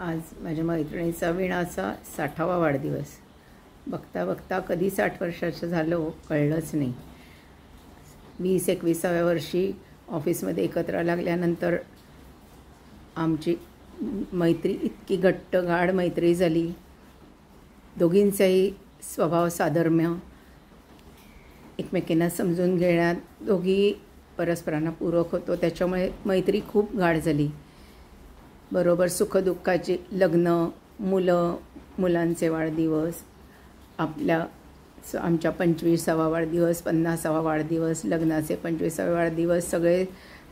आज माझ्या मैत्रिणीचा वीणाचा 60वा वाढदिवस. बघता बघता कधी 60 वर्षाचं झालं कळलंच नाही. 20-21व्या वर्षी ऑफिसमध्ये एकत्र लागल्यानंतर आमची मैत्री इतकी घट्ट गाढ मैत्री झाली. दोघींचाही स्वभाव साधर्म्य, एकमेकींना समजून घेण्यात दोघी परस्परांना पूरक होतो. त्याच्यामुळे मैत्री खूप गाढ झाली. बरोबर सुखदुःखाची लग्न, मुलांचे वाढदिवस, आमच्या 25वा वाढदिवस, 50वा वाढदिवस, लग्नाचे 25वे वाढदिवस सगळे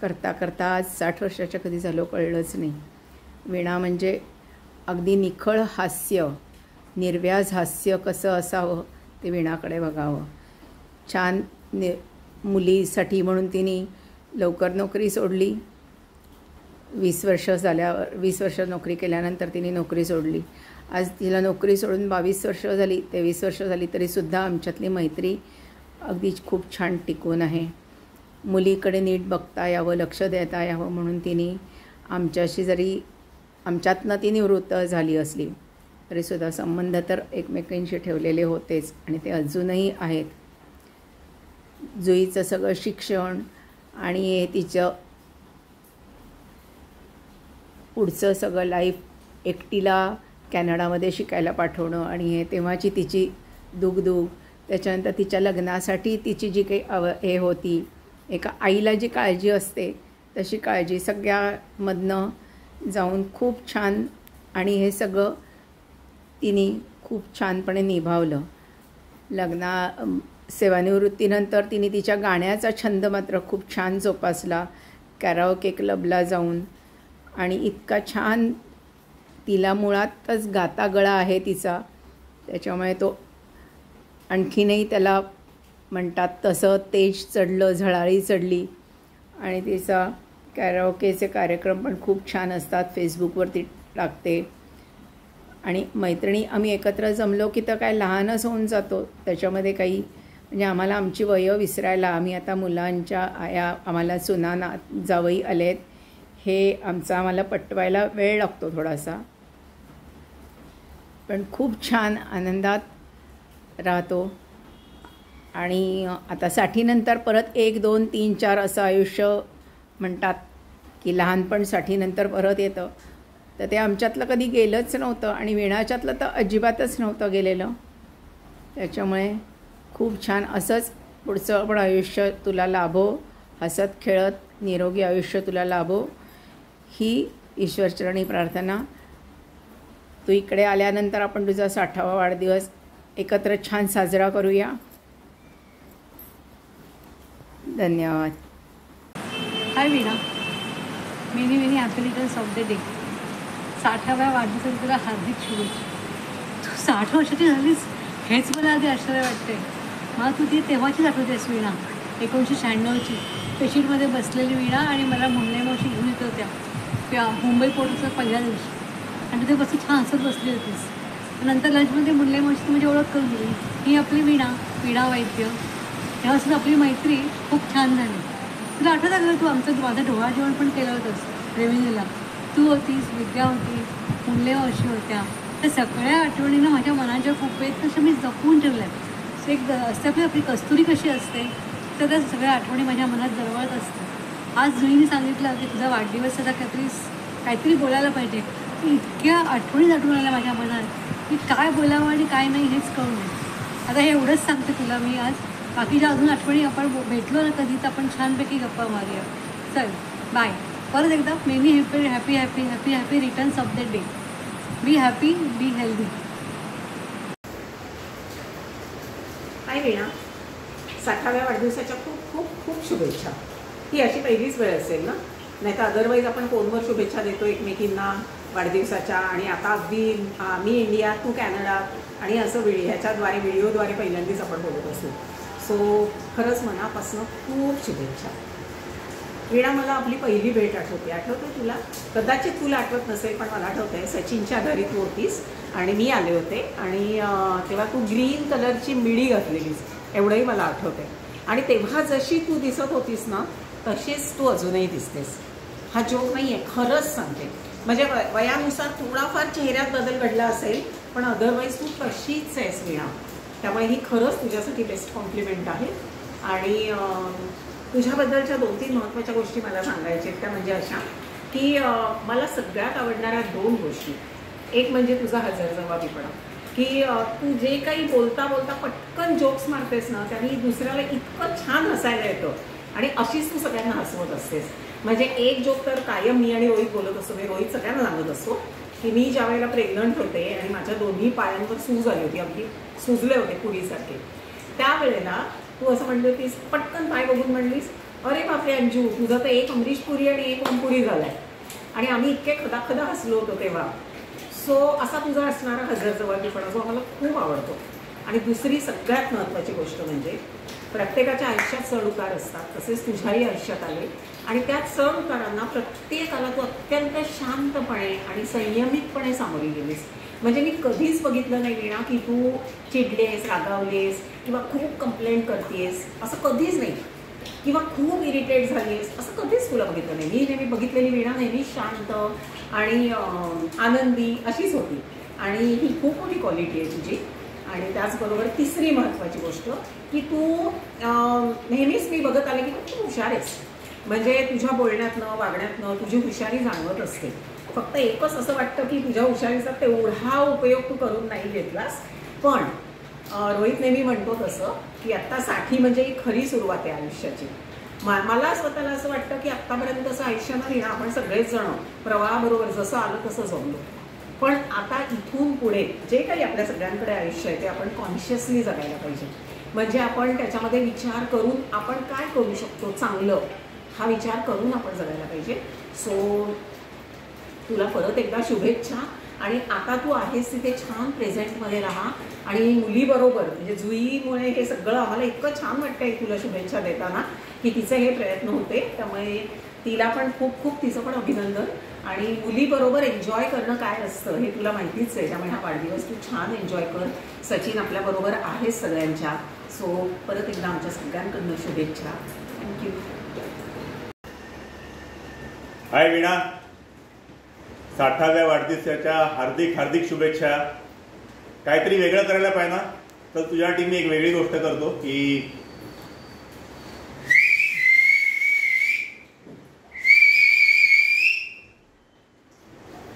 करता करता आज 60 वर्षाच्या कधी झालो कळलंच नाही. वीणा म्हणजे अगदी निखळ हास्य, निर्व्याज हास्य कसं असावं ते वीणाकडे बघावं. छान मुलीसाठी म्हणून तिने लवकर नोकरी सोडली. 20 वर्ष नोकरी केल्यानंतर तिने नोकरी सोडली. आज तिला नोकरी सोडून 22 वर्ष झाली, 23 वर्ष झाली, तरीसुद्धा आमच्यातली मैत्री अगदी खूप छान टिकून आहे. मुलीकडे नीट बघता यावं, लक्ष देता यावं म्हणून तिने आमच्याशी जरी आमच्यातनं ती निवृत्त झाली असली तरीसुद्धा संबंध तर एकमेकांशी ठेवलेले होतेच आणि ते अजूनही आहेत. जुईचं सगळं शिक्षण आणि तिचं पुढचं सगळं लाईफ, एकटीला कॅनडामध्ये शिकायला पाठवणं आणि हे तेव्हाची तिची दुगदुग, त्याच्यानंतर तिच्या लग्नासाठी तिची जी काही हे होती, एका आईला जी काळजी असते तशी काळजी सगळ्यामधनं जाऊन खूप छान, आणि हे सगळं तिने खूप छानपणे निभावलं. सेवानिवृत्तीनंतर तिने तिच्या गाण्याचा छंद मात्र खूप छान जोपासला. कॅराओके क्लबला जाऊन, आणि इतका छान, तिला मुळातच गाता गळा आहे तिचा, त्याच्यामुळे तो आणखीनही त्याला म्हणतात तसं तेज चढलं, झळाळी चढली. आणि तिचा कॅराओकेचे कार्यक्रम पण खूप छान असतात, फेसबुकवरती टाकते. आणि मैत्रिणी आम्ही एकत्र जमलो की तर काय लहानच होऊन जातो. त्याच्यामध्ये काही म्हणजे आम्हाला आमची वयं विसरायला, आम्ही आता मुलांच्या आया, आम्हाला सुना जावई आलेत, हे आम्हाला पटवायला वेळ लागतो थोडासा, पण खूप छान आनंदात राहतो. आणि आता 60नंतर परत 1, 2, 3, 4 असं आयुष्य म्हणतात की लहानपण 60नंतर परत येतं, तर ते आमच्यातलं कधी गेलंच नव्हतं आणि वीणाच्यातलं तर अजिबातच नव्हतं गेलेलं. त्याच्यामुळे खूप छान, असंच पुढचं पण आयुष्य तुला लाभो, हसत खेळत निरोगी आयुष्य तुला लाभो, ही ईश्वरचरणी प्रार्थना. तू इकडे आल्यानंतर आपण तुझा 60वा वाढदिवस एकत्र छान साजरा करूया. धन्यवाद. Hi Veena, many happy returns of the day. 60व्या वाढदिवसाची तुला हार्दिक शुभेच्छा. तू 60 वर्षाची झालीस हेच मला आधी आश्चर्य वाटते. मला तू ती तेव्हाचीच आठवतेस वीणा, 1996ची, पेशीटमध्ये बसलेली वीणा, आणि मला मुंबई मावशी घेऊन येत होत्या त्या मुंबई पोर्टचं पहिल्या दिवशी, आणि तिथे बसून छान हसत बसली होतीस. नंतर लंचमध्ये मुंबई मावशी माझी ओळख करून दिली, ही आपली वीणा वैद्य. तेव्हासुद्धा आपली मैत्री खूप छान झाली. तुला आठवतं का तू माझं ढोळा जेवण पण केलं होतंस रेव्हेन्यूला. तू होतीस, विद्या होती, मुंबई मावशी होत्या. त्या सगळ्या आठवणीनं माझ्या मनाच्या कुपेत तशा मी जपून ठेवल्यात. एक असते आपली कस्तुरी कशी असते, तर त्या सगळ्या आठवणी माझ्या मनात दरवळत असतात. आज जुईने सांगितलं की तुझा वाढदिवस आता काहीतरी बोलायला पाहिजे. इतक्या आठवणी आठवून आल्या माझ्या मनात की काय बोलावं आणि काय नाही हेच कळू नये. आता हे एवढंच सांगते तुला मी आज. बाकीच्या अजून आठवणी आपण भेटलो ना कधी तर आपण छानपैकी गप्पा मारूया. चल बाय. परत एकदा many happy returns of the day. Be happy, be healthy. Hi Veena, 60व्या वाढदिवसाच्या खूप खूप खूप शुभेच्छा. ही अशी पहिलीच वेळ असेल ना, नाही तर अदरवाईज आपण फोनवर शुभेच्छा देतो एकमेकींना वाढदिवसाच्या. आणि आता अगदी मी इंडिया, तू कॅनडा, आणि असं व्हिडिओद्वारे पहिल्यांदाच आपण बोलत असू. सो खरंच मनापासून खूप शुभेच्छा. वीणा, मला आपली पहिली भेट आठवते तुला? कदाचित तुला आठवत नसेल, पण मला आठवतं आहे. सचिनच्या घरी तू होतीस आणि मी आले होते, आणि तेव्हा तू ग्रीन कलरची मिडी घातलेलीस, एवढंही मला आठवतं आहे. आणि तेव्हा जशी तू दिसत होतीस ना तशीच तू अजूनही दिसतेस. हा जोक नाही आहे, खरंच सांगते. म्हणजे वयानुसार थोडाफार चेहऱ्यात बदल घडला असेल, पण अदरवाईज तू तशीच आहेस वीणा. त्यामुळे ही खरंच तुझ्यासाठी बेस्ट कॉम्प्लिमेंट आहे. आणि तुझ्याबद्दलच्या 2-3 महत्त्वाच्या गोष्टी मला सांगायच्या त्या म्हणजे अशा की मला सगळ्यात आवडणाऱ्या 2 गोष्टी. एक म्हणजे तुझा हजरजबाबीपणा, की तू जे काही बोलता बोलता पटकन जोक्स मारतेस ना, त्याने दुसऱ्याला इतकं छान हसायला येतं आणि अशीच तू सगळ्यांना हसवत असतेस. म्हणजे एक जोक तर कायम मी आणि रोहित बोलत असतो. मी रोहित सगळ्यांना सांगत असतो की मी ज्या वेळेला प्रेग्नंट होते आणि माझ्या दोन्ही पायांवर सूज आली होती, अगदी सुजले होते पुरीसारखे, त्यावेळेला तू असं म्हणली होतीस, पटकन पाय बघून म्हणलीस, अरे बापरे अंजू, तुझं तर एक अमरीश पुरी आणि एक ओमपुरी झालाय. आणि आम्ही इतके खदाखदा हसलो होतो तेव्हा. सो असा तुझा असणारा हजरजबाबीपणा जो आम्हाला खूप आवडतो. आणि दुसरी सगळ्यात महत्त्वाची गोष्ट म्हणजे प्रत्येकाच्या आयुष्यात चढ उतार असतात, तसेच तुझ्याही आयुष्यात आले आणि त्या चढ उतारांना प्रत्येकाला तू अत्यंत शांतपणे आणि संयमितपणे सामोरी गेलीस. म्हणजे मी कधीच बघितलं नाही वीणा की तू चिडलेस, रागावलेस किंवा खूप कंप्लेंट करतेस, असं कधीच नाही. किंवा खूप इरिटेट झालीस, असं कधीच तुला बघितलं नाही. मी नेहमी बघितलेली वीणा नेहमी शांत आणि आनंदी अशीच होती. आणि ही खूप मोठी क्वालिटी आहे तुझी. आणि त्याचबरोबर तिसरी महत्त्वाची गोष्ट की तू नेहमीच मी बघत आले की तू खूप हुशार आहेस. म्हणजे तुझ्या बोलण्यातनं वागण्यातनं तुझी हुशारी जाणवत असते. फक्त एकच असं वाटतं की तुझ्या हुशारीचा तेवढा उपयोग तू करून नाही घेतलास. पण रोहित नेहमी म्हणतो तसं की आत्ता 60 म्हणजे ही खरी सुरुवात आहे आयुष्याची. मला स्वतःला असं वाटतं की आत्तापर्यंतचं आयुष्य न लिहिणं आपण सगळेच जण प्रवाहाबरोबर जसं आलं तसं जमलो. पण आता इथून पुढे जे काही आपल्या सगळ्यांकडे आयुष्य आहे ते आपण कॉन्शियसली जगायला पाहिजे. म्हणजे आपण त्याच्यामध्ये विचार करून आपण काय करू शकतो चांगलं, हा विचार करून आपण जगायला पाहिजे. सो तुला परत एकदा शुभेच्छा. आणि आता तू आहेस तिथे छान प्रेझेंटमध्ये राहा. आणि मुलीबरोबर म्हणजे जुईमुळे हे सगळं आम्हाला इतकं छान वाटतंय तुला शुभेच्छा देताना की तिचे हे प्रयत्न होते. त्यामुळे तिला पण खूप खूप तिचं पण अभिनंदन. आणि मुलीबरोबर एन्जॉय करणं काय असतं हे तुला माहितीच आहे. त्यामुळे हा वाढदिवस तू छान एन्जॉय कर. सचिन आपल्याबरोबर आहेच सगळ्यांच्या. सो परत एकदा आमच्या सगळ्यांकडनं शुभेच्छा. थँक्यू. हाय वीणा, 60व्या वाढदिवसाच्या हार्दिक हार्दिक शुभेच्छा. काहीतरी वेगळं करायला पाहिजे ना, तर तुझ्यासाठी मी एक वेगळी गोष्ट करतो की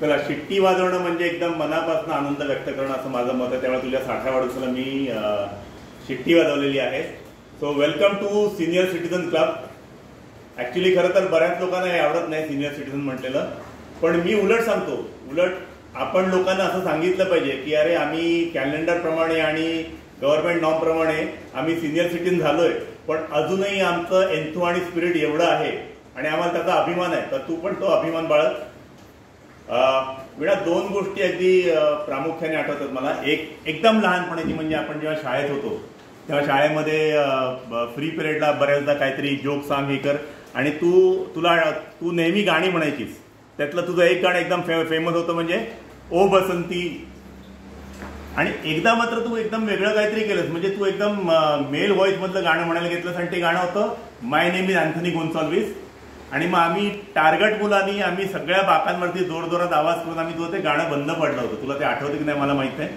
चला, शिट्टी वाजवणं म्हणजे एकदम मनापासून आनंद व्यक्त करणं असं माझं मत आहे. त्यामुळे तुझ्या 60व्या वाढदिवसाला मी शिट्टी वाजवलेली आहे. So welcome to senior citizen club. Actually खरं तर बऱ्याच लोकांना हे आवडत नाही सिनियर सिटीजन म्हटलेलं, पण मी उलट सांगतो. उलट आपण लोकांना असं सांगितलं पाहिजे की अरे आम्ही कॅलेंडरप्रमाणे आणि गव्हर्नमेंट नॉर्मप्रमाणे आम्ही सिनियर सिटीजन झालोय, पण अजूनही आमचं एन्थू आणि स्पिरिट एवढं आहे आणि आम्हाला त्याचा अभिमान आहे. तर तू पण तो अभिमान बाळग. वीणा, 2 गोष्टी अगदी प्रामुख्याने आठवतात मला. एकदम लहानपणाची म्हणजे आपण जेव्हा शाळेत होतो तेव्हा शाळेमध्ये फ्री पिरियडला बऱ्याचदा काहीतरी जोक सांग हे कर आणि तू नेहमी गाणी म्हणायचीस. त्यातलं तुझं एक गाणं एकदम फेमस होतं म्हणजे ओ बसंती. आणि एकदा मात्र तू एकदम वेगळं काहीतरी केलंस. म्हणजे तू एकदम मेल व्हॉइस मधलं गाणं म्हणायला घेतलंस आणि ते गाणं होतं माय नेम इज अँथनी गोन्साल्विस. आणि मग आम्ही टार्गेट मुलांनी आम्ही सगळ्या बाकांवरती जोरजोरात आवाज करून आम्ही तुझं ते गाणं बंद पडलं होतं. तुला ते आठवतं की नाही मला माहित नाही,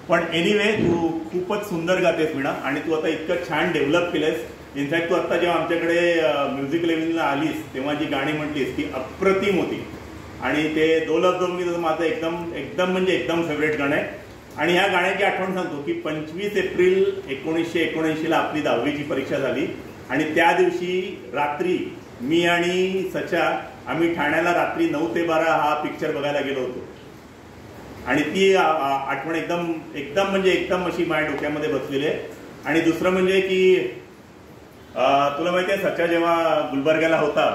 पण एनिवे तू खूपच सुंदर गातेस वीणा. आणि तू आता इतकं छान डेव्हलप केलंस. इनफॅक्ट तू आता जेव्हा आमच्याकडे म्युझिक लेव्हलला आलीस तेव्हा जी गाणी म्हटलीस ती अप्रतिम होती. आणि ते दौलत दोंगी माझं एकदम म्हणजे एकदम फेवरेट गाणं आहे. आणि ह्या गाण्याची आठवण सांगतो की 25 एप्रिल 1979ला आपली 10वीची परीक्षा झाली आणि त्या दिवशी रात्री मी आणि सचा आम्ही ठाण्याला रात्री 9 ते 12 हा पिक्चर बघायला गेलो होतो. आणि ती आठवण एकदम म्हणजे एकदम अशी माझ्या डोक्यामध्ये बसलेली आहे. आणि दुसरं म्हणजे की तुला माहिती आहे सचा जेव्हा गुलबर्ग्याला होता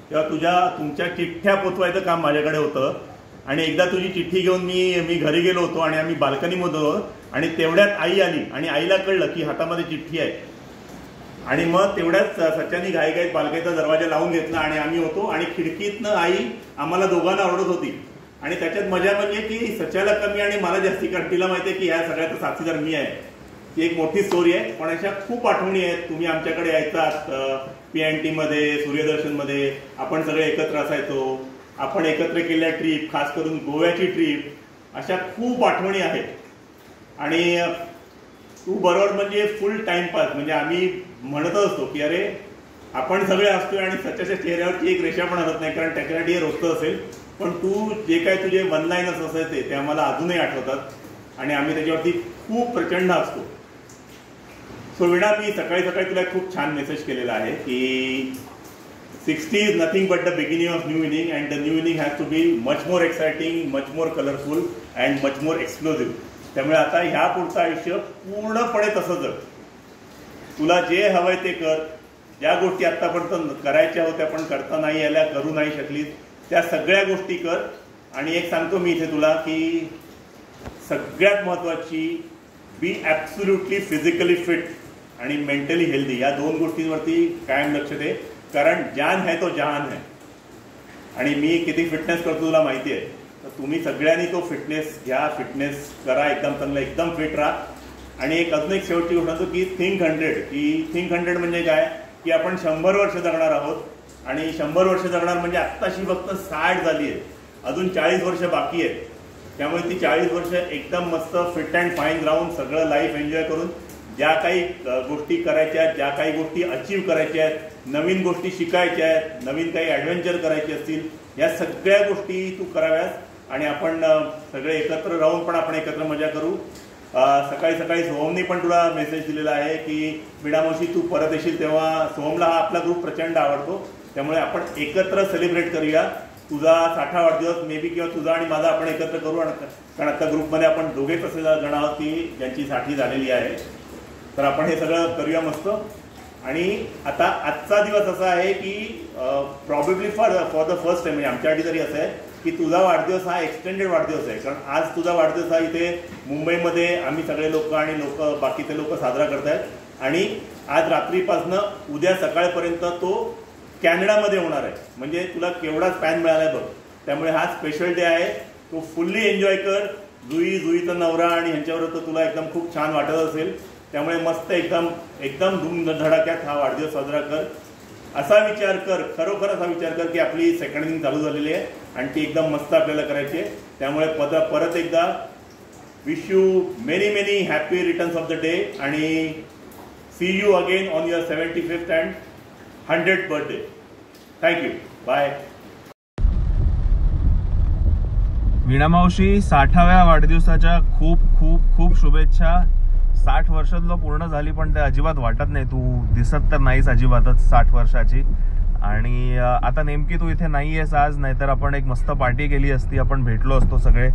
तेव्हा तुमच्या चिठ्ठ्या पोचवायचं काम माझ्याकडे होतं. आणि एकदा तुझी चिठ्ठी घेऊन मी घरी गेलो होतो आणि आम्ही बाल्कनीमध्ये होतो आणि तेवढ्यात आई आली आणि आईला कळलं की हातामध्ये चिठ्ठी आहे. आणि मग तेवढ्याच सच्यानी घाईघाईत बाल्कनीचा दरवाजा लावून घेतला आणि आम्ही होतो आणि खिडकीतनं आई आम्हाला दोघांना आवडत होती. आणि त्याच्यात मजा म्हणजे की सच्याला कमी आणि मला जास्ती, कारण तिला माहिती आहे की ह्या सगळ्याचा साथीदार मी आहे. ती एक मोठी स्टोरी आहे. पण अशा खूप आठवणी आहेत. तुम्ही आमच्याकडे यायचात PNT मध्ये, सूर्यदर्शनमध्ये आपण सगळे एकत्र असायचो. आपण एकत्र केलेल्या ट्रीप, खास करून गोव्याची ट्रीप, अशा खूप आठवणी आहेत. आणि तू बरोबर म्हणजे फुल टाइमपास. म्हणजे आम्ही म्हणत असतो की अरे आपण सगळे असतोय आणि सच्याच्या चेहऱ्यावरची एक रेषा पण हरत नाही, कारण त्याच्यासाठी हे रोजचं असेल. पण तू जे काय तुझे वन लाईनर्स असायचे ते आम्हाला अजूनही आठवतात आणि आम्ही त्याच्यावरती खूप प्रचंड असतो. सो वीणा, मी सकाळी सकाळी तुला खूप छान मेसेज केलेला आहे की 60 is nothing but the beginning of new inning, and the new inning has to be much more exciting, much more colorful and much more explosive. त्यामुळे आता ह्या पुढचं आयुष्य पूर्णपणे तसं जग. तुला जे हवंय ते कर. ज्या गोष्टी आतापर्यंत करायच्या होत्या पण करता नाही आल्या, करू नाही शकलीस, त्या सगळ्या गोष्टी कर. आणि एक सांगतो मी इथे तुला की सगळ्यात महत्त्वाची, बी ॲब्सोल्युटली फिजिकली फिट आणि मेंटली हेल्दी. या दोन गोष्टींवरती कायम लक्ष दे, कारण जान है तो जहान है. आणि मी किती फिटनेस करतो तुला माहिती आहे. तर तुम्ही सगळ्यांनी तो फिटनेस घ्या, फिटनेस करा, एकदम चांगलं, एकदम फिट राहा. आणि अजून एक शेवटची गोष्ट सांगतो की थिंक 100. की थिंक 100 म्हणजे काय की आपण 100 वर्ष जगणार आहोत. आणि 100 वर्ष जगणार म्हणजे आत्ताशी फक्त 60 झाली आहे, अजून 40 वर्ष बाकी आहेत. त्यामुळे ती 40 वर्ष एकदम मस्त फिट अँड फाईन राहून सगळं लाईफ एन्जॉय करून ज्या काही गोष्टी करायच्या आहेत, ज्या काही गोष्टी अचीव करायच्या आहेत, नवीन गोष्टी शिकायच्या आहेत, नवीन काही ॲडव्हेंचर करायचे असतील, या सगळ्या गोष्टी तू कराव्यास. आणि आपण सगळे एकत्र राहून पण आपण एकत्र मजा करू. सकाळी सकाळी सोहमने पण तुला मेसेज दिलेला आहे की वीणा मावशी तू परत येशील तेव्हा. सोहमला हा आपला ग्रुप प्रचंड आवडतो, त्यामुळे आपण एकत्र सेलिब्रेट करूया तुझा 60वा वाढदिवस. मे बी किंवा तुझा आणि माझा आपण एकत्र करू. कारण आता ग्रुपमध्ये आपण दोघेच असे जण आहोत की ज्यांची 60 झालेली आहे. तर आपण हे सगळं करूया मस्त. आणि आता आजचा दिवस असा आहे की probably for the first time, म्हणजे आमच्यासाठी तरी असं आहे की तुझा वाढदिवस हा एक्सटेंडेड वाढदिवस आहे. कारण आज तुझा वाढदिवस हा इथे मुंबईमध्ये आम्ही सगळे लोक आणि बाकीचे लोक साजरा करत आहेत. आणि आज रात्रीपासनं उद्या सकाळपर्यंत तो कॅनडामध्ये होणार आहे. म्हणजे तुला केवढा स्पॅन मिळाला आहे बघ. त्यामुळे हा स्पेशल डे आहे, तो फुल्ली एन्जॉय कर. जुईचा नवरा आणि ह्यांच्यावर तर तुला एकदम खूप छान वाटत असेल. त्यामुळे मस्त एकदम धूमधडाक्यात हा वाढदिवस साजरा कर. असा विचार कर, खरोखर असा विचार कर की आपली सेकंड इनिंग चालू झालेली आहे आणि ती एकदम मस्त आपल्याला करायची आहे. त्यामुळे परत एकदा wish you many many happy returns of the day आणि see you again on your 75th and 100th birthday. Thank you. Bye. Veena मावशी, 60व्या वाढदिवसाच्या खूप खूप खूप शुभेच्छा. 60 वर्ष तुला पूर्ण झाली, पण ते अजिबात वाटत नाही. तू दिसत तर नाहीस अजिबातच 60 वर्षाची. आणि आता नेमकी तू इथे नाही आहेस आज, नाहीतर आपण एक मस्त पार्टी केली असती, आपण भेटलो असतो सगळे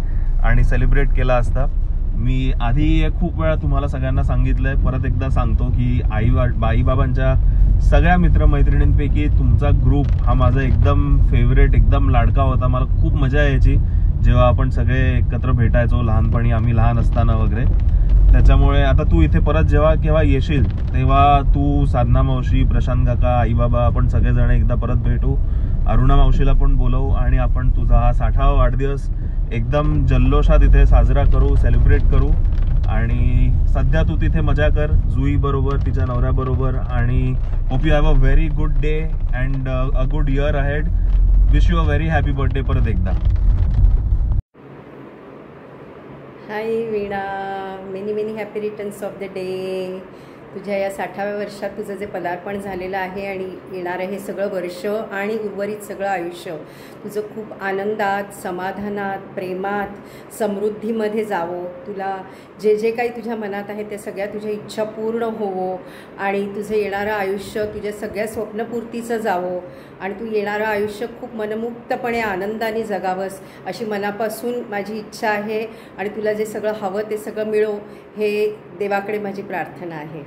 आणि सेलिब्रेट केला असता. मी आधी खूप वेळा तुम्हाला सगळ्यांना सांगितलंय, परत एकदा सांगतो की आईबाबांच्या सगळ्या मित्रमैत्रिणींपैकी तुमचा ग्रुप हा माझा एकदम फेवरेट, एकदम लाडका होता. मला खूप मजा यायची जेव्हा आपण सगळे एकत्र भेटायचो लहानपणी, आम्ही लहान असताना वगैरे. त्याच्यामुळे आता तू इथे परत केव्हा येशील तेव्हा तू, साधना मावशी, प्रशांत काका, आईबाबा, आपण सगळेजण एकदा परत भेटू. अरुणा मावशीला पण बोलवू आणि आपण तुझा हा 60वा वाढदिवस एकदम जल्लोषात इथे साजरा करू, सेलिब्रेट करू. आणि सध्या तू तिथे मजा कर जुई बरोबर, तिच्या नवऱ्याबरोबर. आणि hope you have a very good day and a good year ahead. Wish you a very happy birthday परत एकदा. Hi Veena, many many happy returns of the day. तुझ्या या 60व्या वर्षात तुझं जे पदार्पण झालेलं आहे आणि येणारं हे सगळं वर्ष आणि उर्वरित सगळं आयुष्य तुझं खूप आनंदात, समाधानात, प्रेमात, समृद्धीमध्ये जावो. तुला जे जे काही तुझ्या मनात आहे ते सगळ्या तुझ्या इच्छा पूर्ण होवो आणि तुझं येणारं आयुष्य तुझ्या सगळ्या स्वप्नपूर्तीचं जावो आणि तू येणारं आयुष्य खूप मनमुक्तपणे आनंदाने जगावंस अशी मनापासून माझी इच्छा आहे. आणि तुला जे सगळं हवं ते सगळं मिळो हे देवाकडे माझी प्रार्थना आहे.